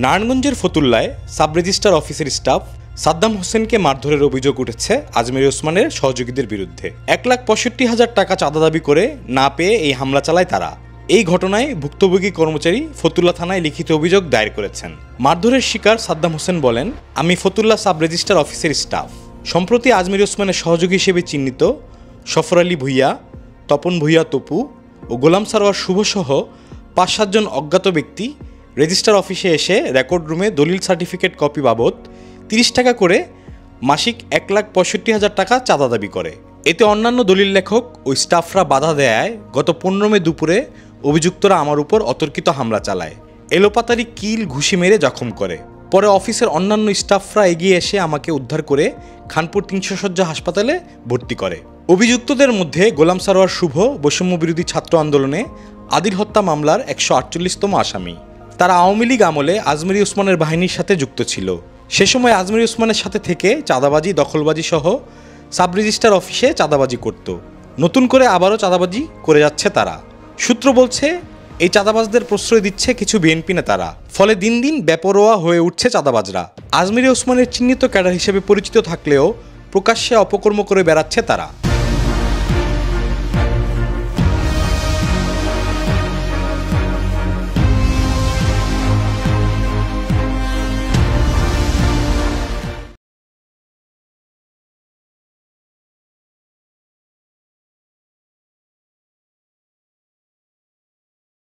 নারায়ণগঞ্জের ফতুল্লায় sub registrar অফিসের staff Saddam হোসেনকে মারধরের অভিযোগ উঠেছে আজমির ওসমানের সহযোগীদের বিরুদ্ধে। 1,65,000 টাকা চাঁদা দাবি করে না পেয়ে এই হামলা চালায় তারা। এই ঘটনায় ভুক্তভোগী কর্মচারী ফতুল্লা থানায় লিখিত অভিযোগ দায়ের করেছেন। মারধরের শিকার সাদ্দাম হোসেন বলেন, আমি ফতুল্লা সাব রেজিস্ট্রার অফিসের স্টাফ। সম্প্রতি আজমির ওসমানের সহযোগী হিসেবে চিহ্নিত সফর আলী ভুইয়া, তপন ভুইয়া তপু ও গোলাম সারোয়ার শুভসহ 5-7 জন অজ্ঞাত ব্যক্তি রেজিস্ট্রার অফিসে এসে রেকর্ড রুমে দলিল সার্টিফিকেট কপি বাবদ 30 টাকা করে মাসিক 1,65,000 টাকা চাঁদা দাবি করে। এতে অন্যান্য দলিল লেখক ও স্টাফরা বাধা দেয় গত 15 মে দুপুরে অভিযুক্তরা আমার উপর অতর্কিত হামলা চালায়, এলোপাতারি কিল ঘুষি মেরে জখম করে। পরে অফিসের অন্যান্য স্টাফরা এগিয়ে এসে আমাকে উদ্ধার করে খানপুর 300 শয্যা হাসপাতালে ভর্তি করে। অভিযুক্তদের মধ্যে গোলাম সারোয়ার শুভ বৈষম্য বিরোধী ছাত্র আন্দোলনে আদিল হত্যা মামলার 148তম আসামি। তারা আওয়ামী লীগ আমলে আজমির ওসমানের বাহিনীর সাথে যুক্ত ছিল। সে সময় আজমির ওসমানের সাথে থেকে চাঁদাবাজি, দখলবাজি সহ সাব রেজিস্ট্রার অফিসে চাঁদাবাজি করত। নতুন করে আবারও চাঁদাবাজি করে যাচ্ছে তারা। সূত্র বলছে, এই চাঁদাবাজদের প্রশ্রয় দিচ্ছে কিছু বিএনপি নেতারা। ফলে দিন দিন বেপরোয়া হয়ে উঠছে চাঁদাবাজরা। আজমির ওসমানের চিহ্নিত ক্যাডার হিসেবে পরিচিত থাকলেও প্রকাশ্যে অপকর্ম করে বেড়াচ্ছে তারা।